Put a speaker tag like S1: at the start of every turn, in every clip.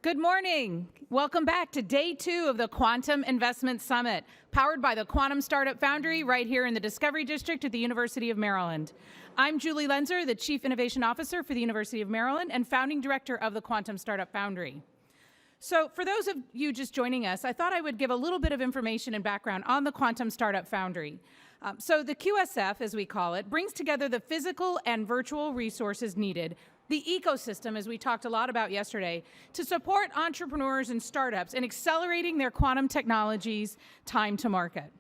S1: Good morning. Welcome back to day 2 of the Quantum Investment Summit, powered by the Quantum Startup Foundry right here in the Discovery District at the University of Maryland. I'm Julie Lenzer, the Chief Innovation Officer for the University of Maryland and founding director of the Quantum Startup Foundry. So for those of you just joining us, I thought I would give a little bit of information and background on the Quantum Startup Foundry. So the QSF, as we call it, brings together the physical and virtual resources needed, the ecosystem, as we talked a lot about yesterday, to support entrepreneurs and startups in accelerating their quantum technologies' time to market.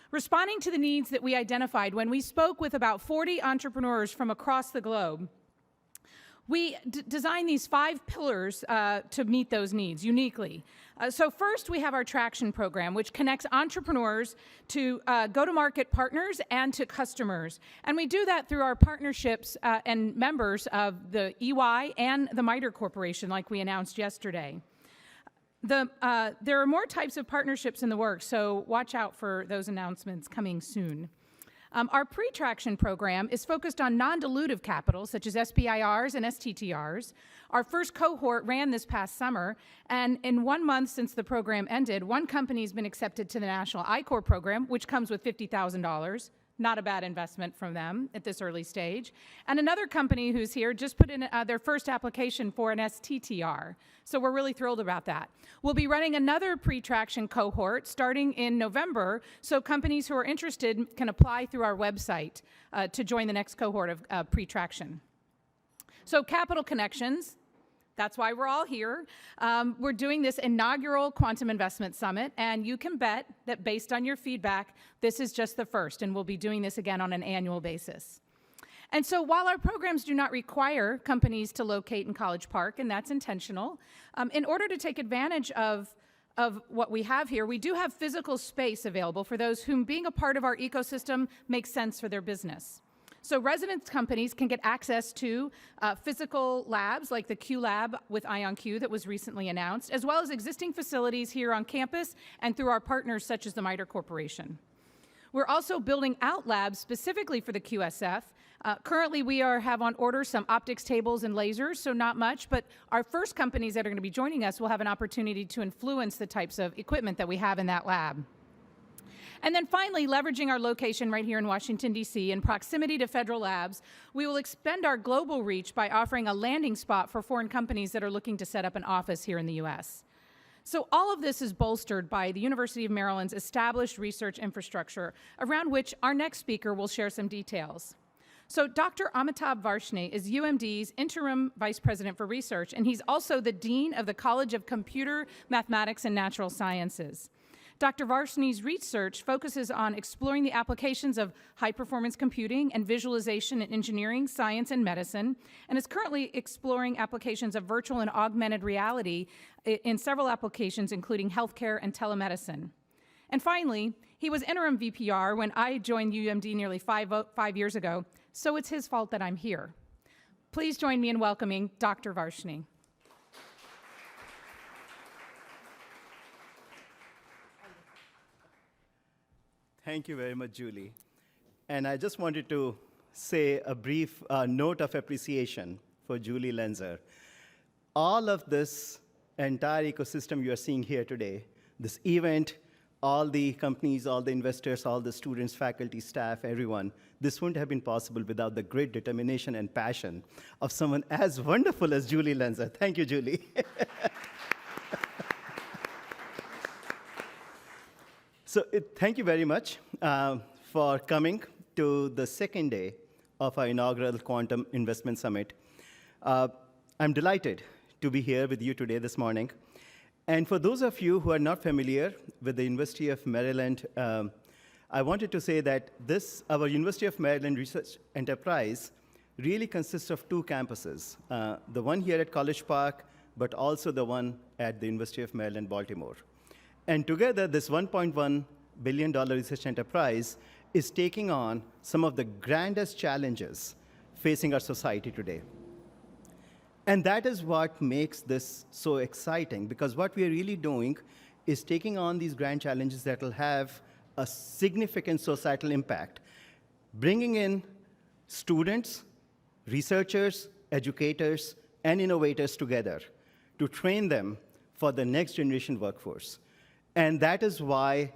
S1: Responding to the needs that we identified when we spoke with about 40 entrepreneurs from across the globe, we designed these 5 pillars to meet those needs uniquely. So first, we have our Traction program, which connects entrepreneurs to go-to-market partners and to customers. And we do that through our partnerships and members of the EY and the MITRE Corporation, like we announced yesterday. There are more types of partnerships in the works, so watch out for those announcements coming soon. Our pre-traction program is focused on non-dilutive capital, such as SBIRs and STTRs. Our first cohort ran this past summer, and in 1 month since the program ended, one company has been accepted to the National I-Corps program, which comes with $50,000. Not a bad investment from them at this early stage. And another company who's here just put in their first application for an STTR. So we're really thrilled about that. We'll be running another pre-traction cohort starting in November, so companies who are interested can apply through our website to join the next cohort of pre-traction. So capital connections. That's why we're all here. We're doing this inaugural Quantum Investment Summit, and you can bet that based on your feedback, this is just the first, and we'll be doing this again on an annual basis. And so while our programs do not require companies to locate in College Park, and that's intentional, in order to take advantage of what we have here, we do have physical space available for those whom being a part of our ecosystem makes sense for their business. So residence companies can get access to physical labs like the Q Lab with IonQ that was recently announced, as well as existing facilities here on campus and through our partners such as the MITRE Corporation. We're also building out labs specifically for the QSF. Currently, we have on order some optics tables and lasers, so not much, but our first companies that are going to be joining us will have an opportunity to influence the types of equipment that we have in that lab. And then finally, leveraging our location right here in Washington, D.C. in proximity to federal labs, we will expand our global reach by offering a landing spot for foreign companies that are looking to set up an office here in the U.S. So all of this is bolstered by the University of Maryland's established research infrastructure, around which our next speaker will share some details. So Dr. Amitabh Varshney is UMD's Interim Vice President for Research, and he's also the Dean of the College of Computer, Mathematics, and Natural Sciences. Dr. Varshney's research focuses on exploring the applications of high-performance computing and visualization in engineering, science, and medicine, and is currently exploring applications of virtual and augmented reality in several applications, including healthcare and telemedicine. And finally, he was interim VPR when I joined UMD nearly five years ago, so it's his fault that I'm here. Please join me in welcoming Dr. Varshney.
S2: Thank you very much, Julie. And I just wanted to say a brief note of appreciation for Julie Lenzer. All of this entire ecosystem you are seeing here today, this event, all the companies, all the investors, all the students, faculty, staff, everyone, this wouldn't have been possible without the great determination and passion of someone as wonderful as Julie Lenzer. Thank you, Julie. So thank you very much for coming to the second day of our inaugural Quantum Investment Summit. I'm delighted to be here with you today this morning. And for those of you who are not familiar with the University of Maryland, I wanted to say that our University of Maryland Research Enterprise really consists of 2 campuses, the one here at College Park, but also the one at the University of Maryland, Baltimore. And together, this $1.1 billion research enterprise is taking on some of the grandest challenges facing our society today. And that is what makes this so exciting, because what we are really doing is taking on these grand challenges that will have a significant societal impact, bringing in students, researchers, educators, and innovators together to train them for the next generation workforce. And that is why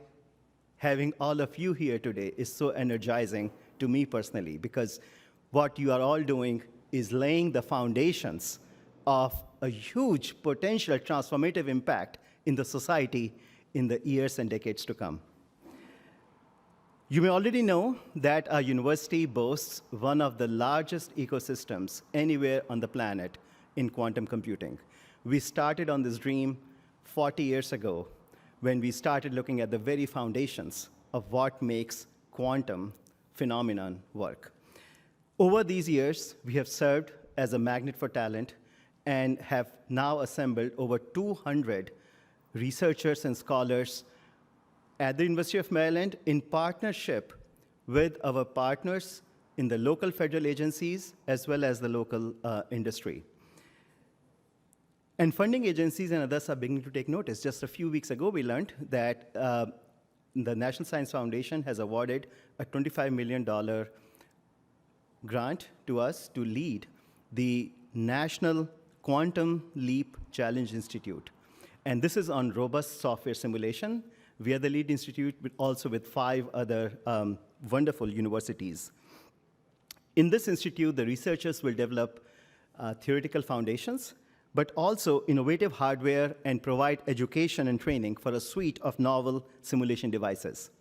S2: having all of you here today is so energizing to me personally, because what you are all doing is laying the foundations of a huge potential transformative impact in the society in the years and decades to come. You may already know that our university boasts one of the largest ecosystems anywhere on the planet in quantum computing. We started on this dream 40 years ago when we started looking at the very foundations of what makes quantum phenomenon work. Over these years, we have served as a magnet for talent and have now assembled over 200 researchers and scholars at the University of Maryland in partnership with our partners in the local federal agencies as well as the local industry. And funding agencies and others are beginning to take notice. Just a few weeks ago, we learned that the National Science Foundation has awarded a $25 million grant to us to lead the National Quantum Leap Challenge Institute. And this is on robust software simulation. We are the lead institute, but also with 5 other wonderful universities. In this institute, the researchers will develop theoretical foundations, but also innovative hardware and provide education and training for a suite of novel simulation devices.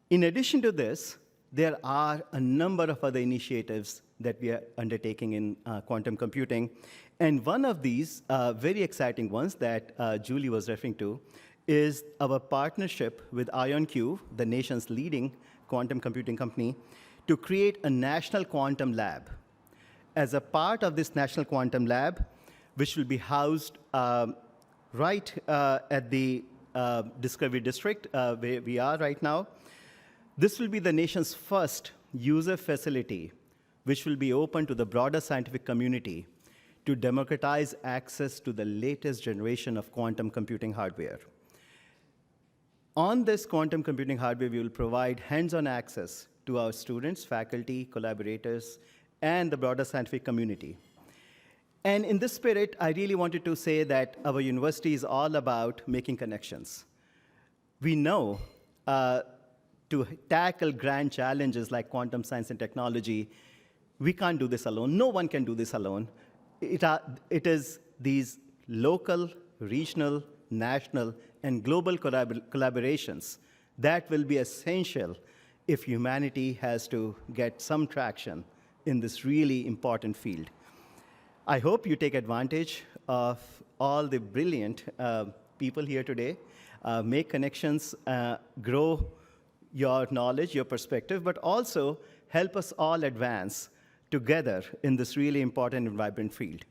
S2: In addition to this, there are a number of other initiatives that we are undertaking in quantum computing. And one of these very exciting ones that Julie was referring to is our partnership with IonQ, the nation's leading quantum computing company, to create a national quantum lab. As a part of this national quantum lab, which will be housed right at the Discovery District, where we are right now, this will be the nation's first user facility, which will be open to the broader scientific community to democratize access to the latest generation of quantum computing hardware. On this quantum computing hardware, we will provide hands-on access to our students, faculty, collaborators, and the broader scientific community. And in this spirit, I really wanted to say that our university is all about making connections. We know to tackle grand challenges like quantum science and technology, we can't do this alone. No one can do this alone. It is these local, regional, national, and global collaborations that will be essential if humanity has to get some traction in this really important field. I hope you take advantage of all the brilliant people here today, make connections, grow your knowledge, your perspective, but also help us all advance together in this really important and vibrant field.